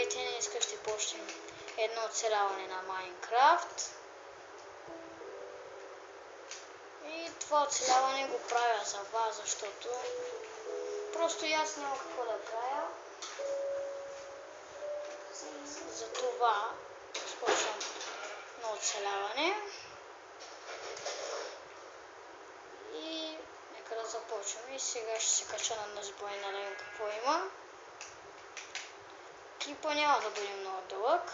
Здравейте, днес ще почнем едно оцеляване на Майнкрафт. И това оцеляване го правя за вас, защото просто и аз няма какво да правя. Затова започвам на оцеляване. И нека да започваме. И сега ще се кача на ножбой на левен какво има. Клипа няма да бъде много дълъг.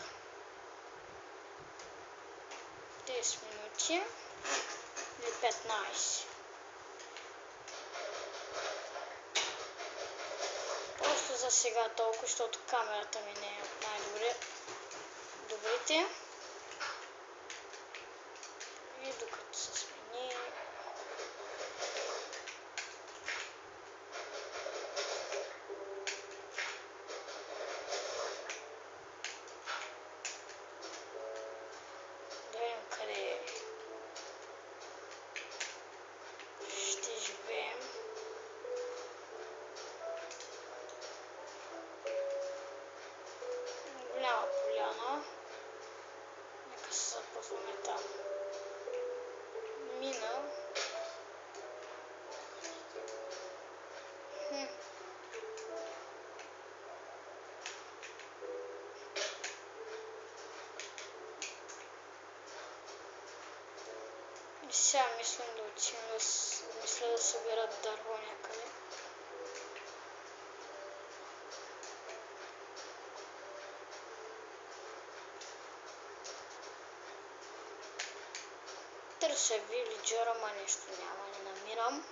10 минути или 15. Просто за сега толкова, защото камерата ми не е от най-добрите. И докато се смени... Да видим къде ще живеем. Голяма поляна. Нека се запъваме там. Мина. И сега мислим да отидем да събират дърво някъде. Търся вилиджър, ама нещо няма, не намирам.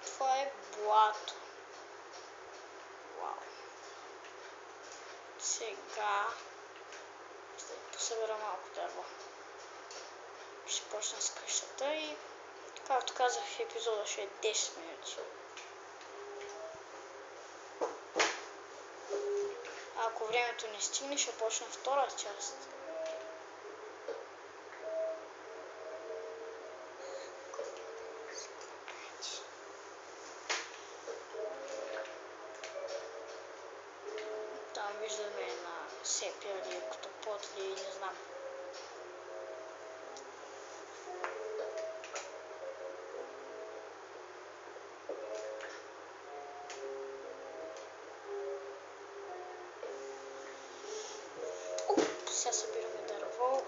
Това е блато. Вау. Сега ще посъбера малко дърво. Ще почна с къщата и, както казах, епизода ще е 10 минути. Ако времето не стигне, ще почна втора част. Там виждаме една сепия или котопот или не знам. Сега събираме дърво.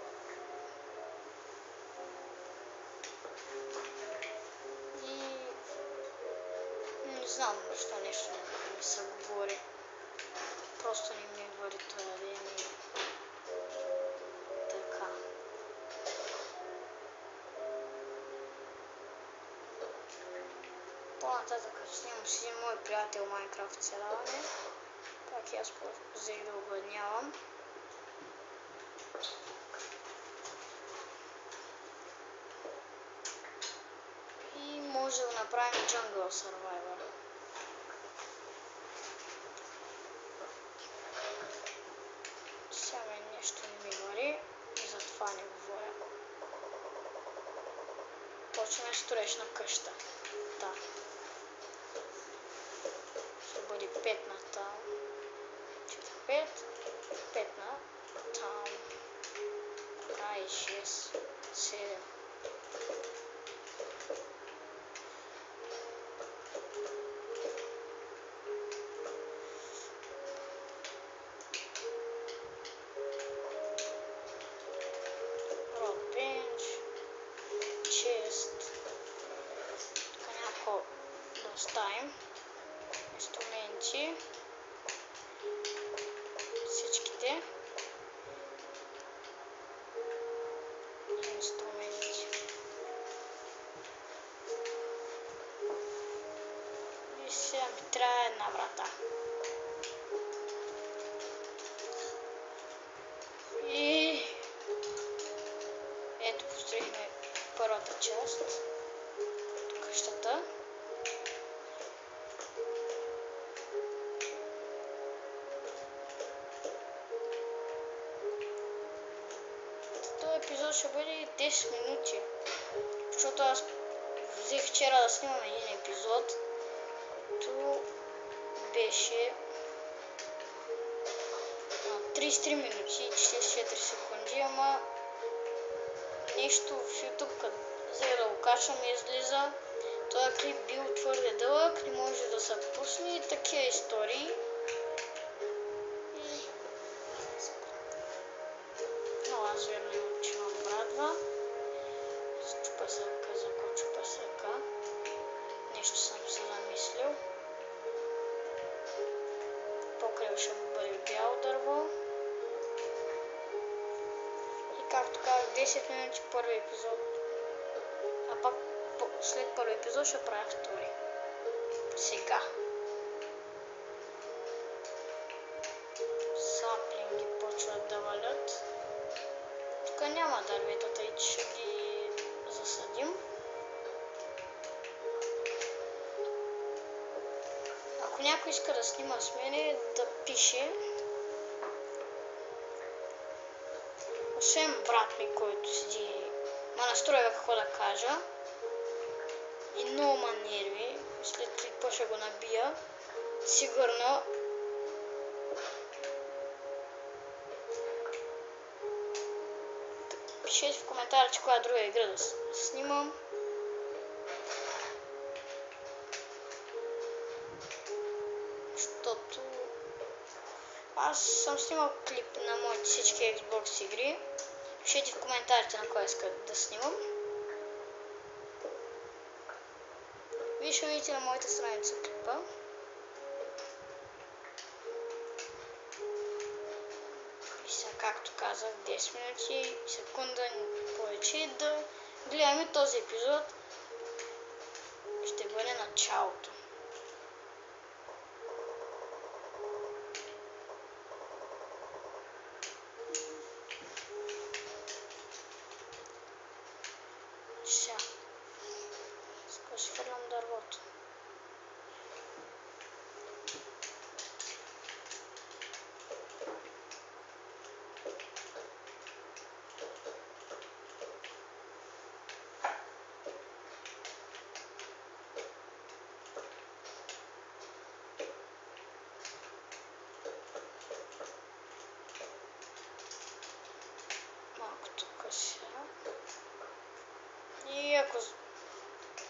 И не знам защо нещо не се говори. Просто не ми вари този ден и така. По-нататък снимам с един мой приятел Майнкрафт оцеляване. Пак и аз взех да обладнявам. И може да направим Jungle Survivor. Сега нещо не ми вари и затова не говоря. Почваме строеж на къща. Да. Ще бъде 5 на там. 5 на там. 6, 7. Да оставим инструменти, всичките инструменти и сега ми трябва една врата и ето построихме първата част от къщата. Епизод ще бъде 10 минути, защото аз взех вчера да снимам един епизод, то беше 33 минути и 44 секунди, ама нещо в YouTube, като взе да го качвам, излиза. Този клип бил твърде дълъг, не може да се пусне и такива истории. Но аз верно имам, че ме обрадва. Чупа се ръка, за какво чупа се ръка. Нещо съм се замислил. Покрива ще бъде бяло дърво. И както казах, 10 минути първи епизод. А пак след първи епизод ще правя втори. Сега. Саплинги почват да валят. Тук няма дърветата и ще ги засадим. Ако някой иска да снима с мене, да пише. Освен брат ми, който седи, ма настройва какво да кажа. И много ма нерви. След клипа ще го набия. Сигурно. Пишете в коментарите коя друга игра да снимам. Защото аз съм снимал клип на моите всички Xbox игри. Пишете в коментарите на кой искат да снимам. Вие ще видите на моята страница клипа. И сега, както казах, 10 минути, секунда повече да гледаме този епизод. Ще бъде началото. Сега. Сега ще хвърлям дървото. Малко тук сега. И ако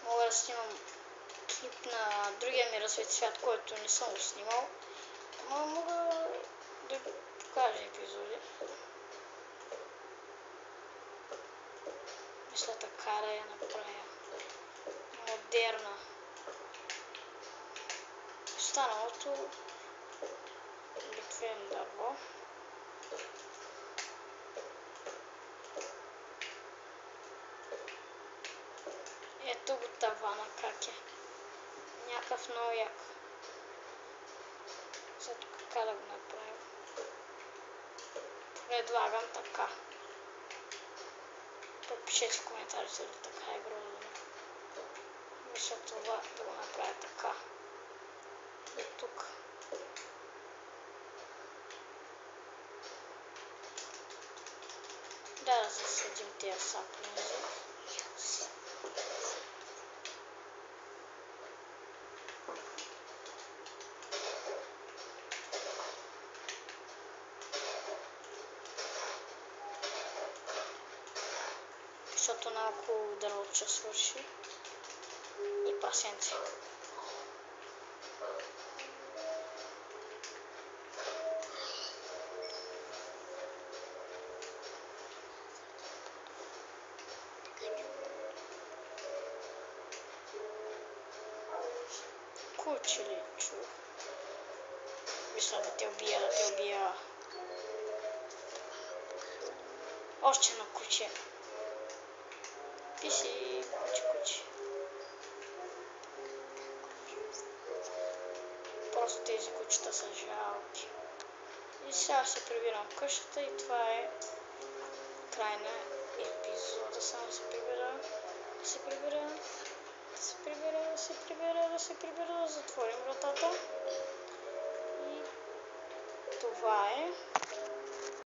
мога да снимам клип на другия ми разцвет свят, който не съм го снимал, мога да покажа епизоди. Мисля така да я направя модерна. Останалото обикновено дърво. Ето го тавана как е. Някакъв много як. За тук как да го направим. Предлагам така. Пишете в коментарите дали така е грозно. Мисля това да го направя така. И тук. Да засадим тези саплинги. Защото малко дървото ще свърши. И пасенци. Куче ли чух? Мисля да те убия, Още едно куче. Писи, куче. Просто тези кучета са жалки. И сега се прибирам в къщата и това е край на епизода. Само да се прибера, да затворим вратата. И това е.